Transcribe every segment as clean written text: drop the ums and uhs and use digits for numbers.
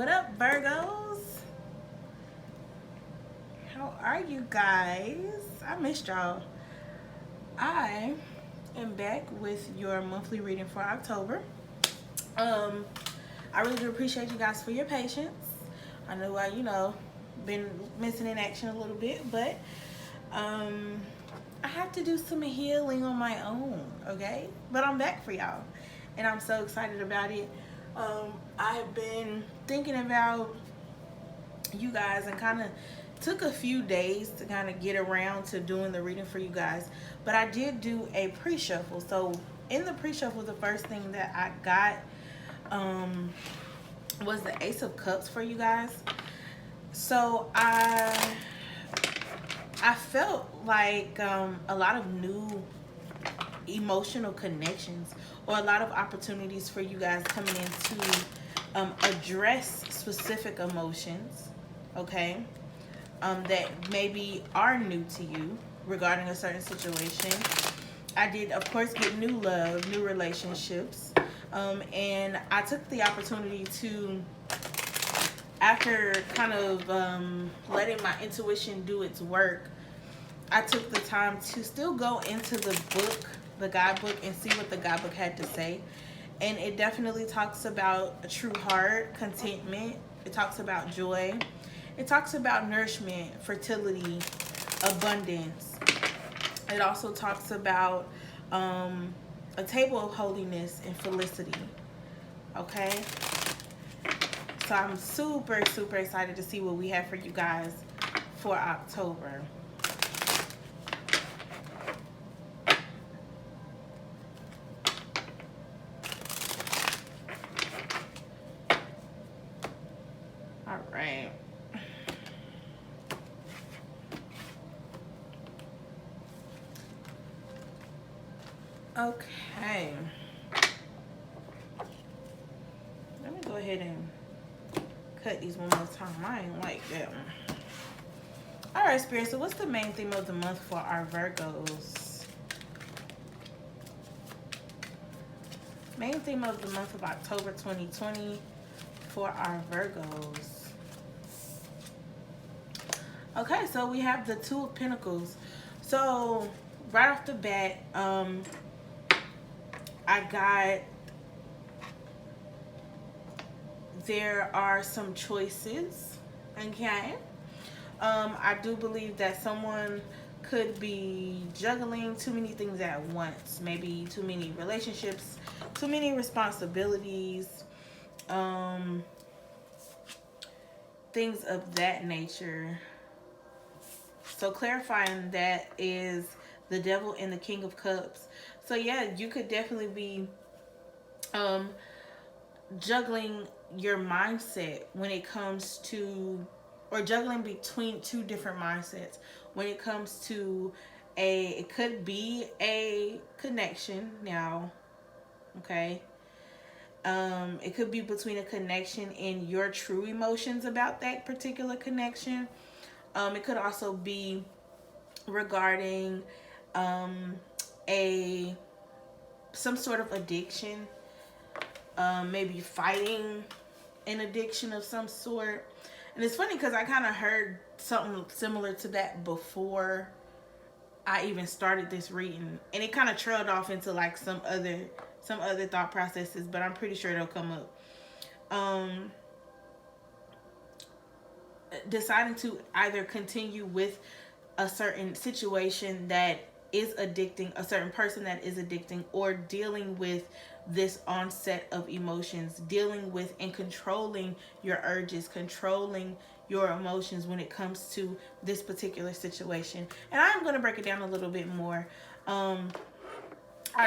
What up, Virgos? How are you guys? I missed y'all. I am back with your monthly reading for October. Um, I really do appreciate you guys for your patience. I know been missing in action a little bit, but um, I have to do some healing on my own, okay? But I'm back for y'all, and I'm so excited about it. I've been thinking about you guys and kind of took a few days to kind of get around to doing the reading for you guys, but I did do a pre-shuffle. So in the pre-shuffle, the first thing that I got um was the Ace of Cups for you guys. So I felt like a lot of new emotional connections or a lot of opportunities for you guys coming in to address specific emotions, okay, that maybe are new to you regarding a certain situation. I did, of course, get new love, new relationships, and I took the opportunity to, after kind of letting my intuition do its work, I took the time to still go into the book, the guidebook, and see what the guidebook had to say. And it definitely talks about a true heart, contentment. It talks about joy. It talks about nourishment, fertility, abundance. It also talks about a table of holiness and felicity. Okay? So I'm super, super excited to see what we have for you guys for October. All right. Okay. Let me go ahead and cut these one more time. I ain't like that one. All right, Spirit. So what's the main theme of the month for our Virgos? Main theme of the month of October 2020 for our Virgos. Okay, so we have the Two of Pentacles. So right off the bat, I got, there are some choices, okay? I do believe that someone could be juggling too many things at once. Maybe too many relationships, too many responsibilities, things of that nature. So clarifying that is the Devil and the King of Cups. So yeah, you could definitely be juggling your mindset when it comes to, or juggling between two different mindsets when it comes to it could be a connection now, okay? It could be between a connection and your true emotions about that particular connection. It could also be regarding a some sort of addiction, maybe fighting an addiction of some sort. And it's funny because I kind of heard something similar to that before I even started this reading, and it kind of trailed off into like some other thought processes, but I'm pretty sure they'll come up. Deciding to either continue with a certain situation that is addicting, a certain person that is addicting, or dealing with this onset of emotions, dealing with and controlling your urges, controlling your emotions when it comes to this particular situation. And I'm going to break it down a little bit more. I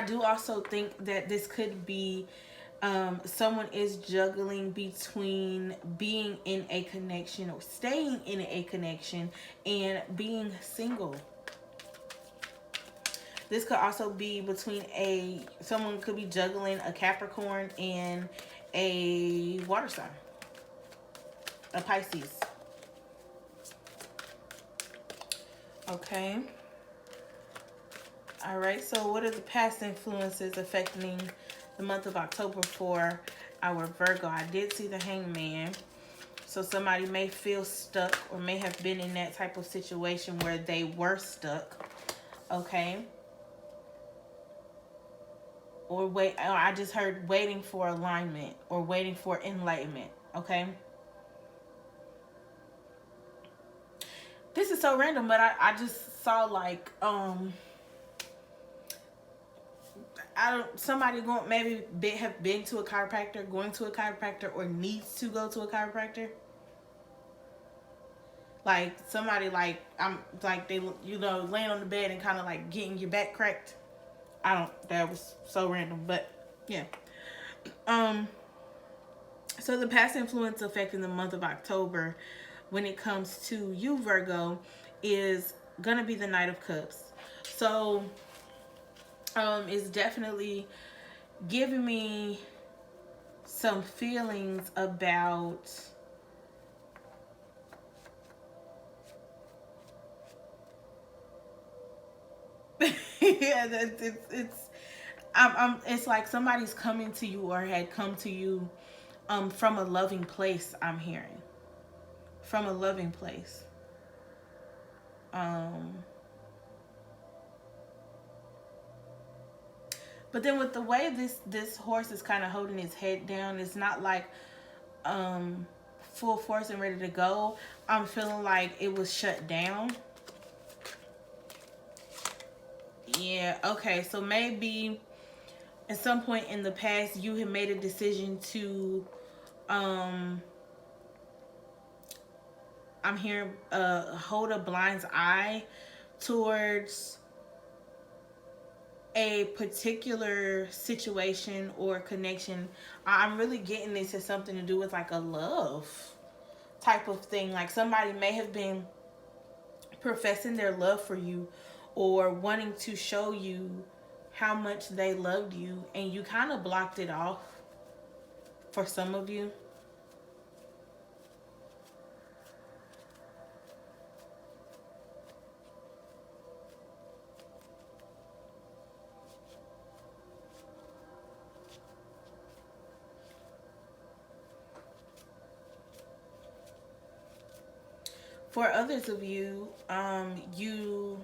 do also think that this could be someone is juggling between being in a connection or staying in a connection and being single. This could also be between someone could be juggling a Capricorn and a water sign, a Pisces. Okay. All right. So what are the past influences affecting the month of October for our Virgo? I did see the Hangman. So somebody may feel stuck or may have been in that type of situation where they were stuck. Okay. Or I just heard waiting for alignment or waiting for enlightenment. Okay. This is so random, but I just saw like I don't somebody going maybe have been to a chiropractor, going to a chiropractor, or needs to go to a chiropractor. Like somebody like I'm like they laying on the bed and kind of like getting your back cracked. I don't. That was so random, but yeah. Um. So the past influence affecting the month of October, when it comes to you Virgo, is gonna be the Knight of Cups. So, it's definitely giving me some feelings about yeah, it's like somebody's coming to you or had come to you from a loving place. I'm hearing from a loving place. um but then with the way this horse is kind of holding his head down, it's not like um full force and ready to go. I'm feeling like it was shut down. Yeah, okay, so maybe at some point in the past you have made a decision to um I'm hearing hold a blind eye towards a particular situation or connection. I'm really getting this as something to do with like a love type of thing. Like somebody may have been professing their love for you or wanting to show you how much they loved you, and you kind of blocked it off for some of you. For others of you, you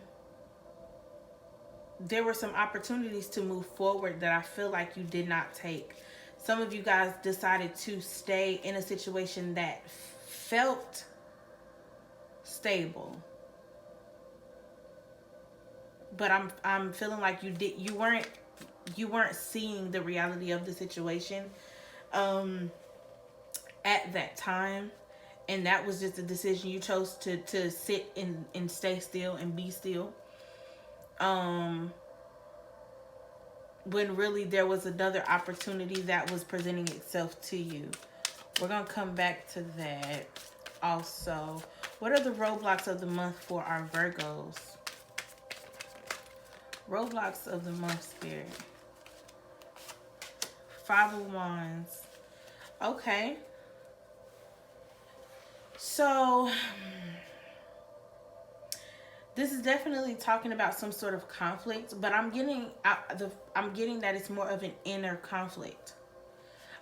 there were some opportunities to move forward that I feel like you did not take. Some of you guys decided to stay in a situation that felt stable, but I'm feeling like you weren't seeing the reality of the situation um at that time, and that was just a decision you chose to sit and stay still and be still. um when really there was another opportunity that was presenting itself to you. We're gonna come back to that also. What are the roadblocks of the month for our Virgos? Roadblocks of the month, Spirit. Five of Wands. Okay. So this is definitely talking about some sort of conflict, but I'm getting that it's more of an inner conflict.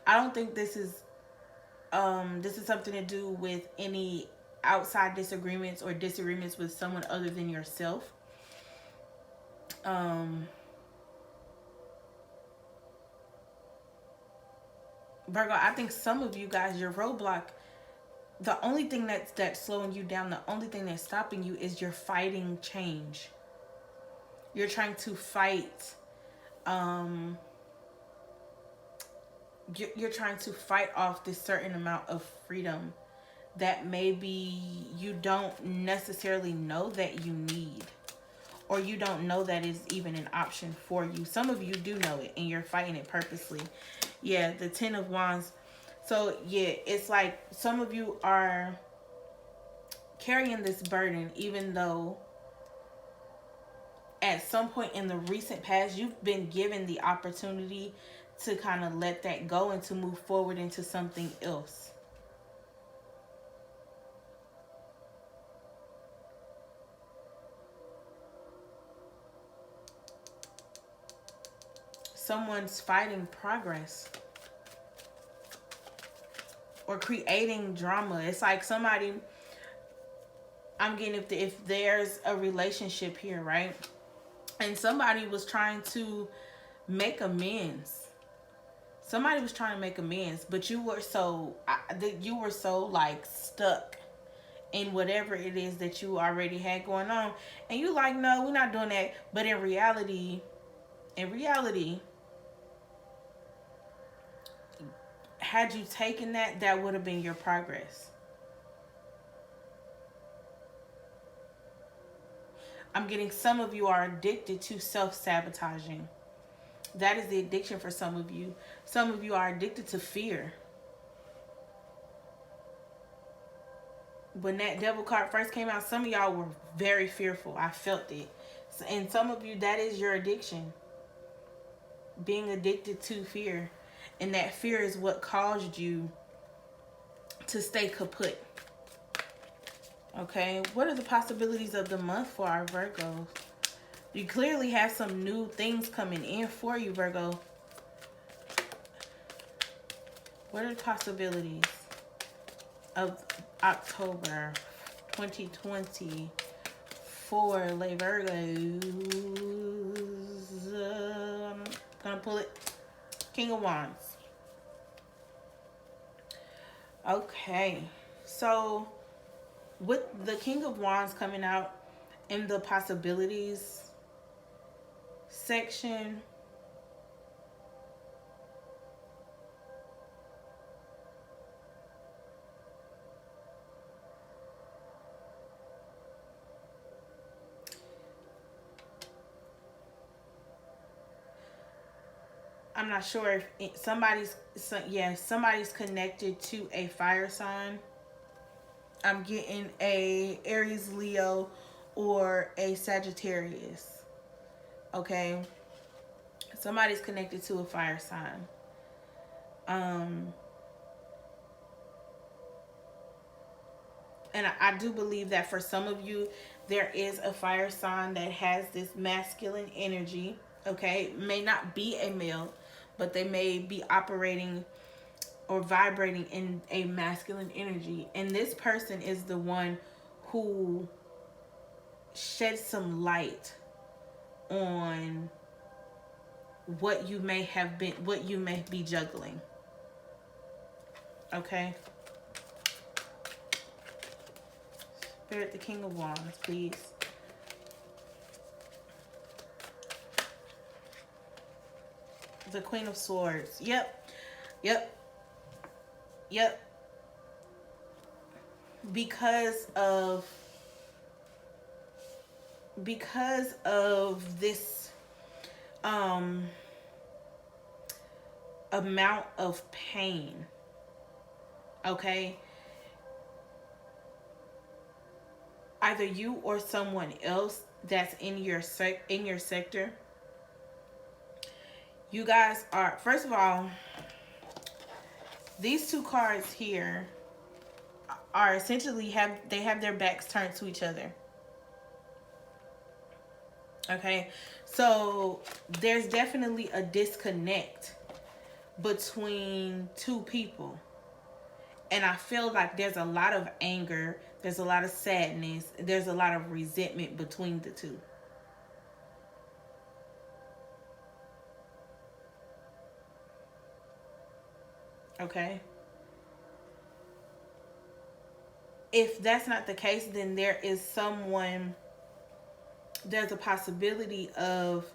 I don't think this is something to do with any outside disagreements or disagreements with someone other than yourself. Virgo, I think some of you guys, your roadblock, the only thing that's slowing you down, the only thing that's stopping you is you're fighting change. You're trying to fight you're trying to fight off this certain amount of freedom that maybe you don't necessarily know that you need, or you don't know that is even an option for you. Some of you do know it and you're fighting it purposely. Yeah, the Ten of Wands. So yeah, it's like some of you are carrying this burden, even though at some point in the recent past you've been given the opportunity to kind of let that go and to move forward into something else. Someone's fighting progress. or creating drama. It's like somebody, I'm getting, if there's a relationship here, right? And somebody was trying to make amends. Somebody was trying to make amends, but you were so like stuck in whatever it is that you already had going on, and you like, no, we're not doing that. But in reality, had you taken that, that would have been your progress. I'm getting some of you are addicted to self-sabotaging. That is the addiction for some of you. Some of you are addicted to fear. When that devil card first came out, some of y'all were very fearful. I felt it. And some of you, that is your addiction. Being addicted to fear. And that fear is what caused you to stay kaput. Okay, what are the possibilities of the month for our Virgos? You clearly have some new things coming in for you, Virgo. What are the possibilities of October 2020 for Les Virgos? I'm gonna pull it. King of Wands. Okay, so with the King of Wands coming out in the possibilities section, I'm not sure if somebody's connected to a fire sign. I'm getting a Aries, Leo, or a Sagittarius. Okay, somebody's connected to a fire sign. And I do believe that for some of you, there is a fire sign that has this masculine energy. Okay, may not be a male, but they may be operating or vibrating in a masculine energy. And this person is the one who sheds some light on what you may be juggling. Okay. Spirit, the King of Wands, please. The Queen of Swords. Yep. Because of this amount of pain. Okay? Either you or someone else that's in your sector. You guys are, first of all, these two cards here are essentially have their backs turned to each other. Okay, so there's definitely a disconnect between two people, and I feel like there's a lot of anger, there's a lot of sadness, there's a lot of resentment between the two. Okay. If that's not the case, then there's a possibility of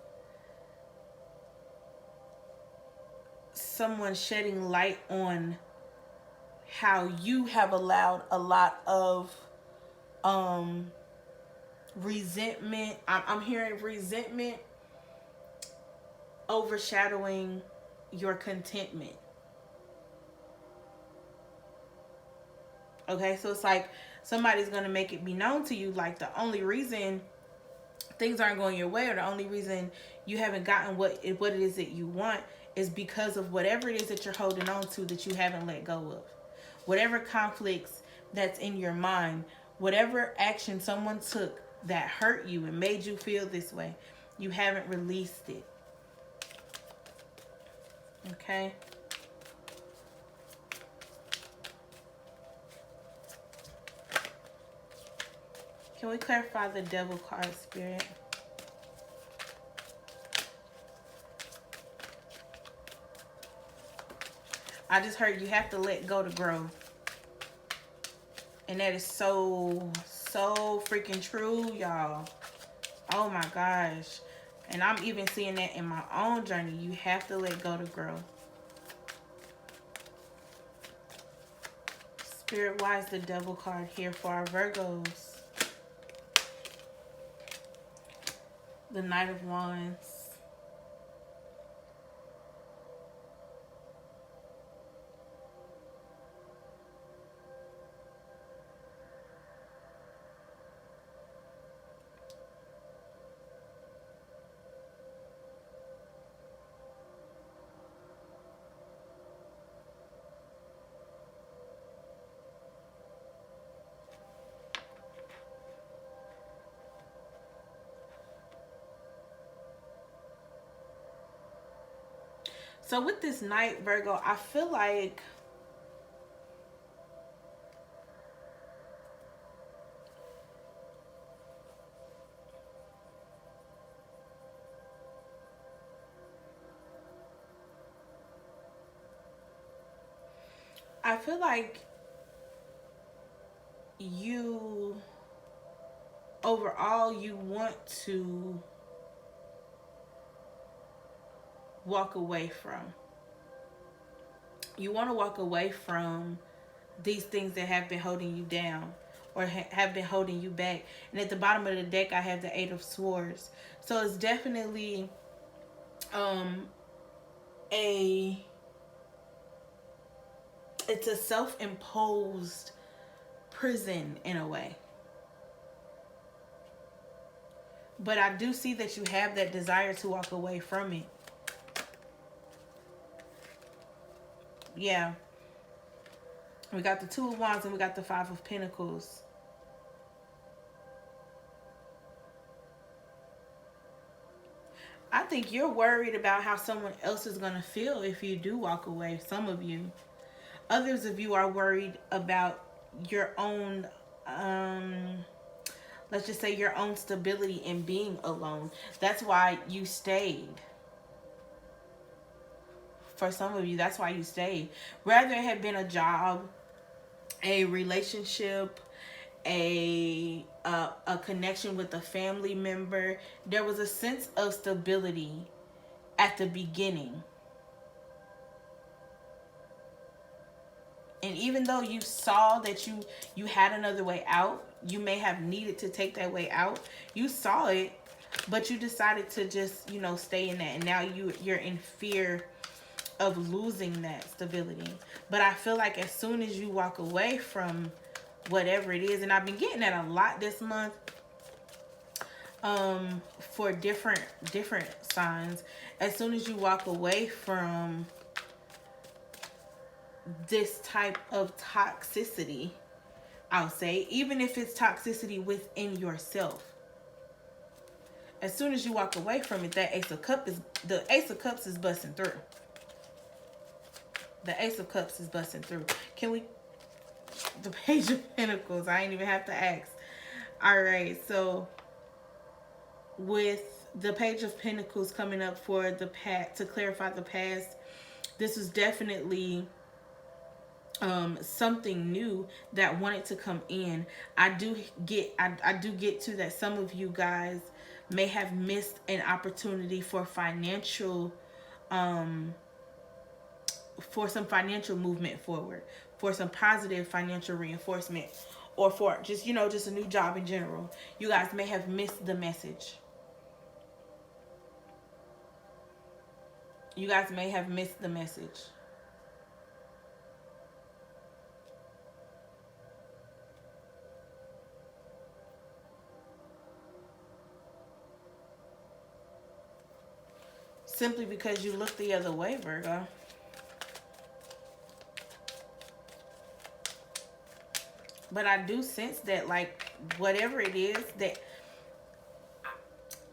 someone shedding light on how you have allowed a lot of resentment. I'm hearing resentment overshadowing your contentment. Okay, so it's like somebody's going to make it be known to you like the only reason things aren't going your way, or the only reason you haven't gotten what it is that you want, is because of whatever it is that you're holding on to that you haven't let go of. Whatever conflicts that's in your mind, whatever action someone took that hurt you and made you feel this way, you haven't released it. Okay? Can we clarify the devil card, Spirit? I just heard you have to let go to grow. And that is so, so freaking true, y'all. Oh my gosh. And I'm even seeing that in my own journey. You have to let go to grow. Spirit, why is the devil card here for our Virgos? The Knight of Wands. So with this Knight, Virgo, I feel like you overall you want to walk away from. You want to walk away from these things that have been holding you down or have been holding you back. And at the bottom of the deck, I have the Eight of Swords. So it's definitely it's a self-imposed prison in a way. But I do see that you have that desire to walk away from it. Yeah. We got the Two of Wands and we got the Five of Pentacles. I think you're worried about how someone else is going to feel if you do walk away. Some of you. Others of you are worried about your own, let's just say your own stability in being alone. That's why you stayed. For some of you, that's why you stayed. Rather it had been a job, a relationship, a connection with a family member. There was a sense of stability at the beginning. And even though you saw that you had another way out, you may have needed to take that way out. You saw it, but you decided to just, stay in that. And now you're in fear of losing that stability. But I feel like as soon as you walk away from whatever it is, and I've been getting that a lot this month, for different signs, as soon as you walk away from this type of toxicity, I'll say, even if it's toxicity within yourself, as soon as you walk away from it, the Ace of Cups is busting through. The Ace of Cups is busting through. Can we, the Page of Pentacles, I ain't even have to ask. All right, so with the Page of Pentacles coming up for the past, to clarify the past, this was definitely something new that wanted to come in. I do get to that some of you guys may have missed an opportunity for financial for some financial movement forward, for some positive financial reinforcement, or for just just a new job in general. You guys may have missed the message. You guys may have missed the message. Simply because you look the other way, Virgo. But I do sense that, like, whatever it is that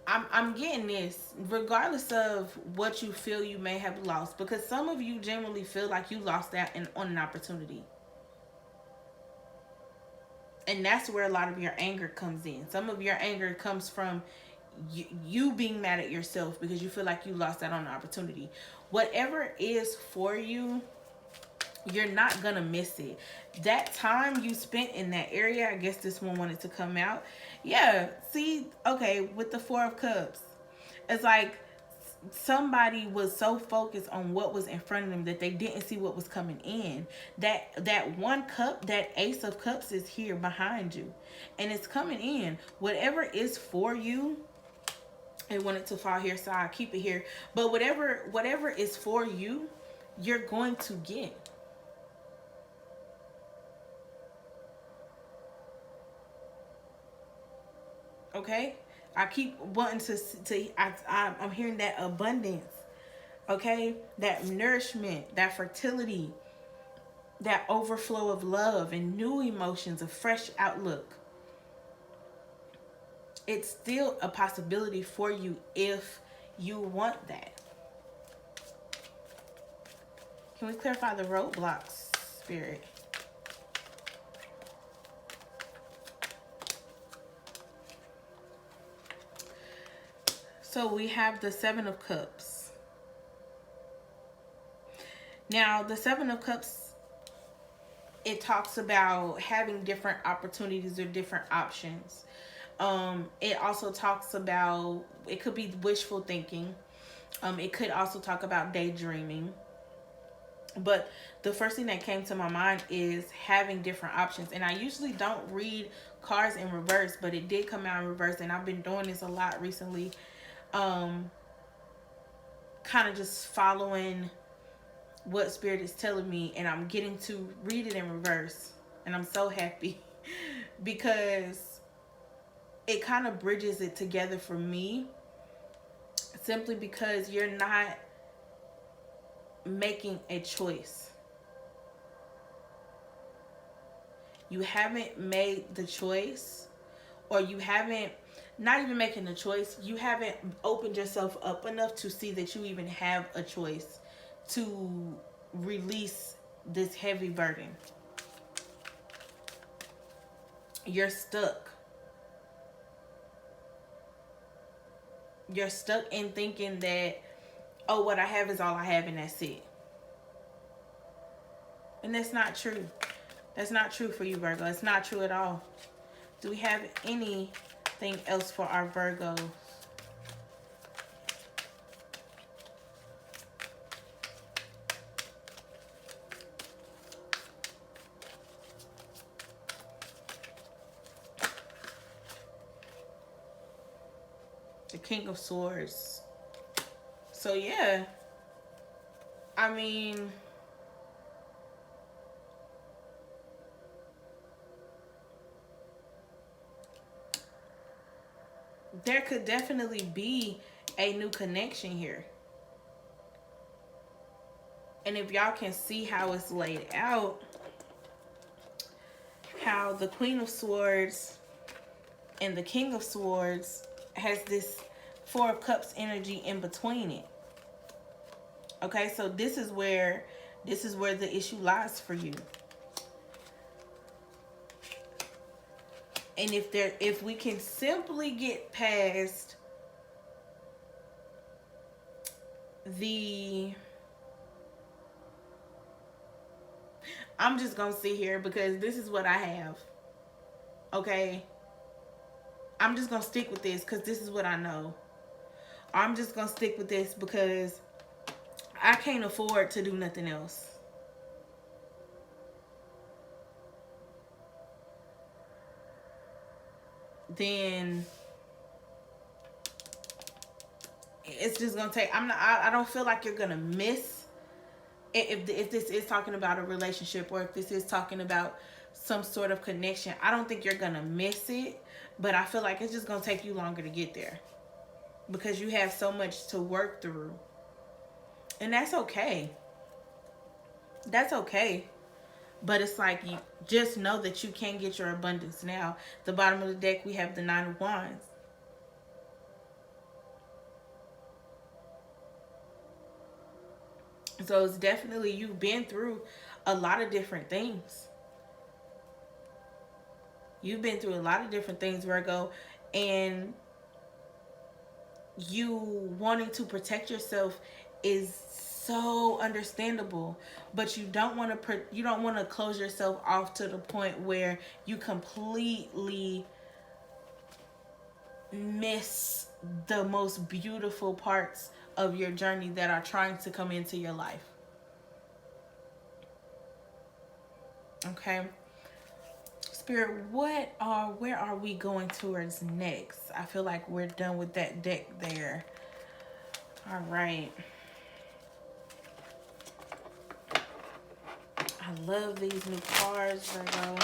I'm getting this, regardless of what you feel you may have lost, because some of you generally feel like you lost out on an opportunity. And that's where a lot of your anger comes in. Some of your anger comes from you being mad at yourself because you feel like you lost out on an opportunity. Whatever is for you, you're not gonna miss it. That time you spent in that area, I guess this one wanted to come out. Yeah, see, okay, with the Four of Cups, it's like somebody was so focused on what was in front of them that they didn't see what was coming in. That one cup, that Ace of Cups is here behind you, and it's coming in. Whatever is for you, I want it to fall here, so I keep it here. But whatever is for you, you're going to get. Okay, I keep wanting I'm hearing that abundance. Okay, that nourishment, that fertility, that overflow of love and new emotions, a fresh outlook. It's still a possibility for you if you want that. Can we clarify the roadblocks, Spirit? So we have the Seven of Cups. Now, the Seven of Cups, it talks about having different opportunities or different options. It also talks about, it could be wishful thinking. It could also talk about daydreaming. But the first thing that came to my mind is having different options. And I usually don't read cards in reverse, but it did come out in reverse. And I've been doing this a lot recently. Kind of just following what Spirit is telling me. And I'm getting to read it in reverse. And I'm so happy because it kind of bridges it together for me. Simply because you're not making a choice. You haven't made the choice, or you haven't, not even making the choice, you haven't opened yourself up enough to see that you even have a choice to release this heavy burden. You're stuck. You're stuck in thinking that, oh, what I have is all I have and that's it. And that's not true. That's not true for you, Virgo. It's not true at all. Do we have anything else for our Virgos? The King of Swords. So yeah, I mean, there could definitely be a new connection here. And if y'all can see how it's laid out, how the Queen of Swords and the King of Swords has this Four of Cups energy in between it. Okay, so this is where the issue lies for you. And if we can simply get past I'm just gonna sit here because this is what I have. Okay, I'm just gonna stick with this because this is what I know. I'm just gonna stick with this because I can't afford to do nothing else. Then it's just gonna take. I don't feel like you're gonna miss if this is talking about a relationship, or if this is talking about some sort of connection. I don't think you're gonna miss it, but I feel like it's just gonna take you longer to get there because you have so much to work through. And that's okay. That's okay. But it's like, you just know that you can get your abundance now. The bottom of the deck, we have the Nine of Wands. So it's definitely, you've been through a lot of different things. You've been through a lot of different things, Virgo, and you wanting to protect yourself is so understandable, but you don't want to close yourself off to the point where you completely miss the most beautiful parts of your journey that are trying to come into your life. Okay? Spirit, where are we going towards next? I feel like we're done with that deck there. All right. I love these new cards, Virgo.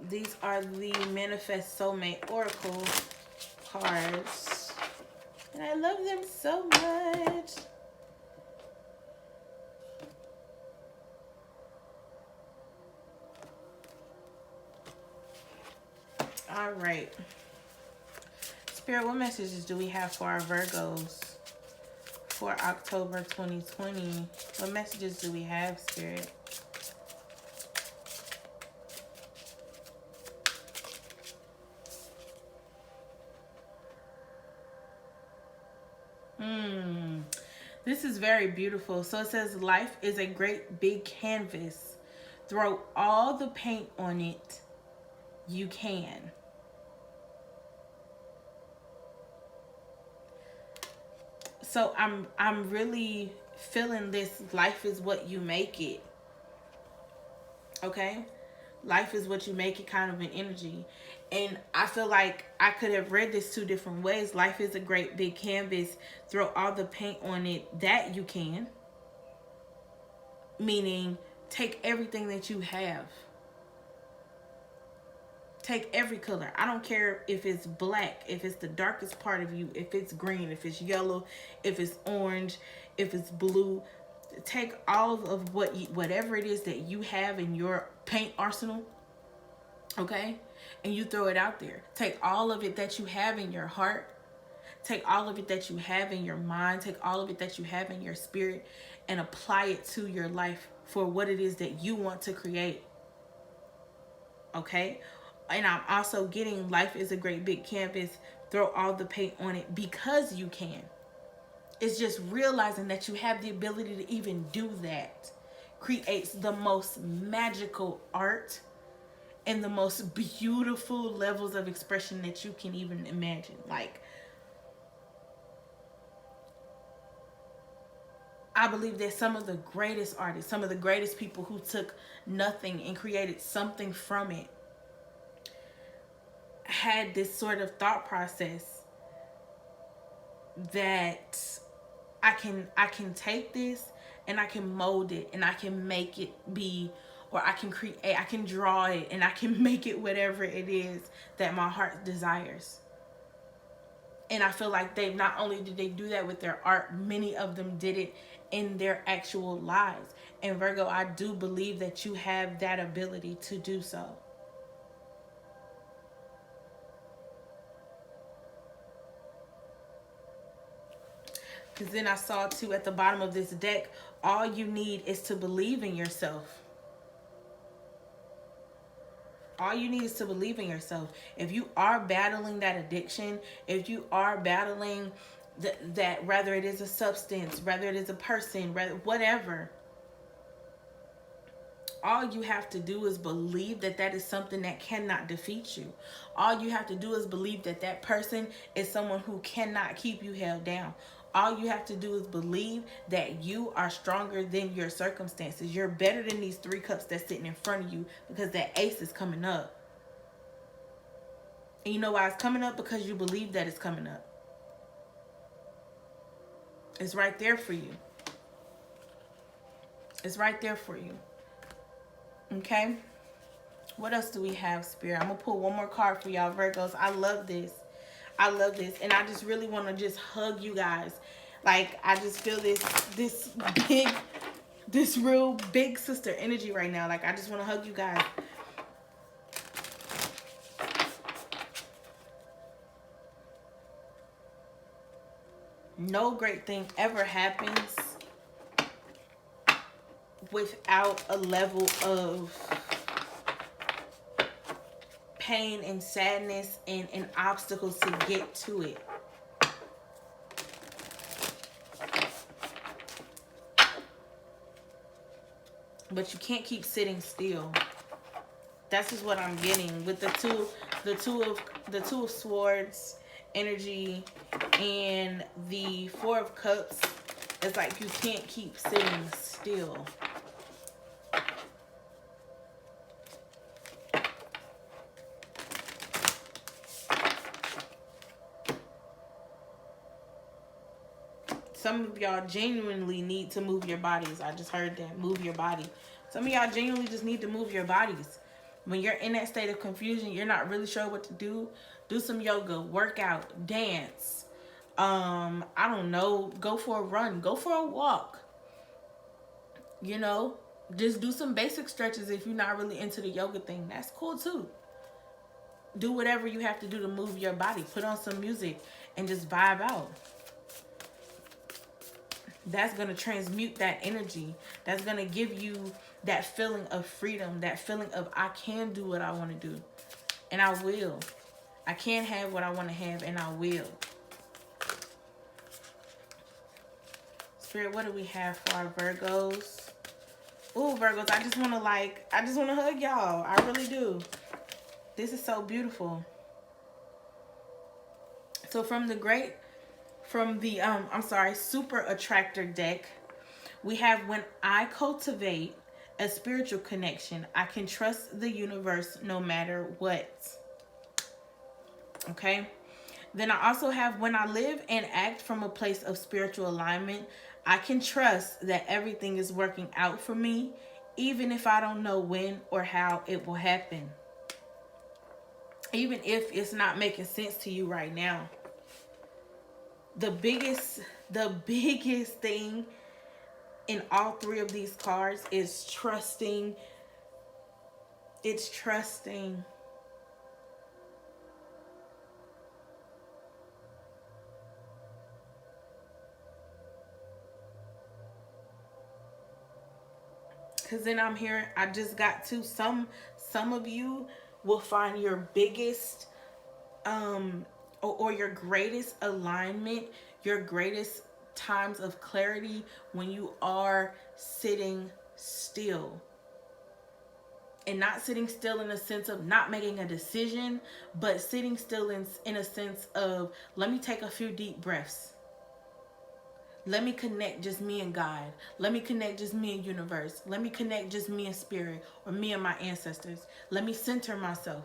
These are the Manifest Soulmate Oracle cards. And I love them so much. All right. Spirit, what messages do we have for our Virgos for October 2020? What messages do we have, Spirit? This is very beautiful. So it says, life is a great big canvas. Throw all the paint on it you can. So I'm really feeling this, life is what you make it. Okay? Life is what you make it kind of an energy. And I feel like I could have read this two different ways. Life is a great big canvas. Throw all the paint on it that you can. Meaning, take everything that you have. Take every color. I don't care if it's black, if it's the darkest part of you, if it's green, if it's yellow, if it's orange, if it's blue. Take all of whatever it is that you have in your paint arsenal, okay? And you throw it out there. Take all of it that you have in your heart. Take all of it that you have in your mind. Take all of it that you have in your spirit and apply it to your life for what it is that you want to create. Okay? And I'm also getting, life is a great big canvas. Throw all the paint on it because you can. It's just realizing that you have the ability to even do that creates the most magical art and the most beautiful levels of expression that you can even imagine. Like, I believe that some of the greatest artists, some of the greatest people who took nothing and created something from it had this sort of thought process that I can take this and I can mold it and I can make it be, or I can create, I can draw it and I can make it whatever it is that my heart desires. And I feel like they not only did they do that with their art, many of them did it in their actual lives. And Virgo, I do believe that you have that ability to do so. Because then I saw too at the bottom of this deck, all you need is to believe in yourself. All you need is to believe in yourself. If you are battling that addiction, if you are battling that whether it is a substance, whether it is a person, whatever, all you have to do is believe that that is something that cannot defeat you. All you have to do is believe that that person is someone who cannot keep you held down. All you have to do is believe that you are stronger than your circumstances. You're better than these 3 cups that's sitting in front of you, because that ace is coming up. And you know why it's coming up? Because you believe that it's coming up. It's right there for you. It's right there for you. Okay? What else do we have, Spirit? I'm going to pull one more card for y'all, Virgos. I love this. I love this. And I just really want to just hug you guys. Like, I just feel this real big sister energy right now. Like, I just want to hug you guys. No great thing ever happens without a level of pain and sadness and obstacles to get to it. But you can't keep sitting still. That's just what I'm getting with the two of swords energy and the four of cups. It's like you can't keep sitting still. Some of y'all genuinely need to move your bodies. I just heard that. Move your body. Some of y'all genuinely just need to move your bodies. When you're in that state of confusion, you're not really sure what to do. Do some yoga, work out, dance. I don't know. Go for a run. Go for a walk. You know, just do some basic stretches if you're not really into the yoga thing. That's cool too. Do whatever you have to do to move your body. Put on some music and just vibe out. That's going to transmute that energy. That's going to give you that feeling of freedom, that feeling of I can do what I want to do. And I will. I can have what I want to have, and I will. Spirit, what do we have for our Virgos? Ooh, Virgos, I just want to hug y'all. I really do. This is so beautiful. So from the super attractor deck, we have when I cultivate a spiritual connection, I can trust the universe no matter what. Okay. Then I also have when I live and act from a place of spiritual alignment, I can trust that everything is working out for me, even if I don't know when or how it will happen. Even if it's not making sense to you right now. The biggest thing in all three of these cards is trusting. It's trusting. Because then I'm hearing, I just got to some of you will find your biggest or your greatest alignment, your greatest times of clarity when you are sitting still. And not sitting still in a sense of not making a decision, but sitting still in a sense of, let me take a few deep breaths. Let me connect just me and God. Let me connect just me and universe. Let me connect just me and spirit, or me and my ancestors. Let me center myself.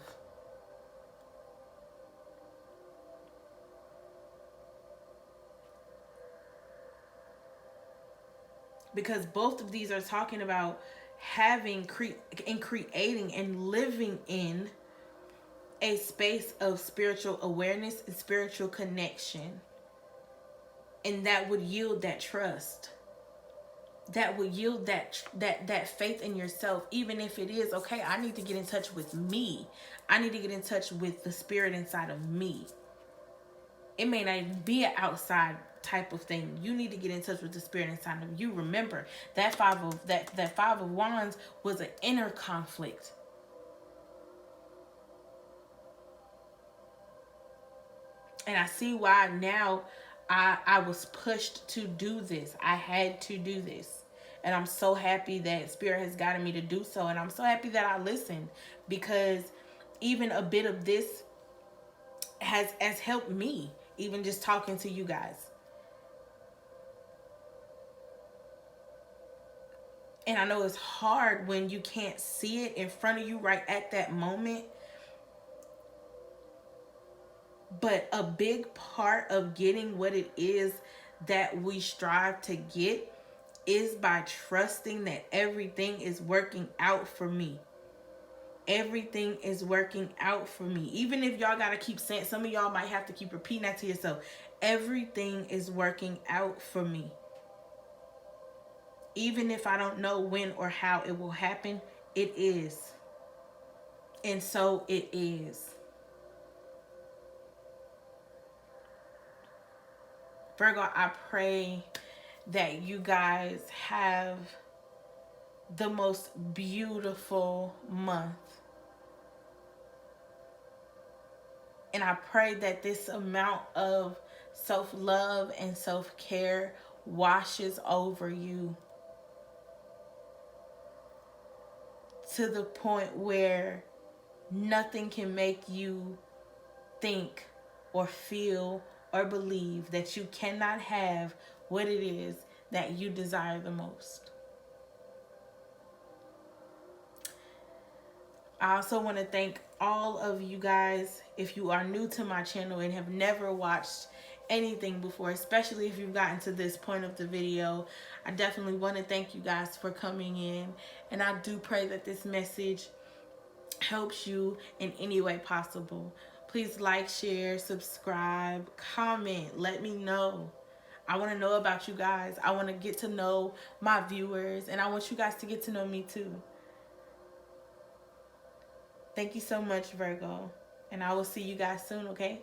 Because both of these are talking about creating and living in a space of spiritual awareness and spiritual connection. And that would yield that trust. That would yield that faith in yourself, even if it is, okay, I need to get in touch with me. I need to get in touch with the spirit inside of me. It may not even be an outside type of thing. You need to get in touch with the spirit inside of you. Remember, that five of wands was an inner conflict. And I see why now I was pushed to do this. I had to do this. And I'm so happy that Spirit has guided me to do so. And I'm so happy that I listened, because even a bit of this has helped me, even just talking to you guys. And I know it's hard when you can't see it in front of you right at that moment. But a big part of getting what it is that we strive to get is by trusting that everything is working out for me. Everything is working out for me. Even if y'all got to keep saying, some of y'all might have to keep repeating that to yourself. Everything is working out for me. Even if I don't know when or how it will happen, it is. And so it is. Virgo, I pray that you guys have the most beautiful month. And I pray that this amount of self-love and self-care washes over you to the point where nothing can make you think or feel or believe that you cannot have what it is that you desire the most. I also want to thank all of you guys. If you are new to my channel and have never watched anything before, especially if you've gotten to this point of the video, I definitely want to thank you guys for coming in. And I do pray that this message helps you in any way possible. Please like, share, subscribe, comment, let me know. I want to know about you guys. I want to get to know my viewers, and I want you guys to get to know me too. Thank you so much, Virgo. And I will see you guys soon, okay?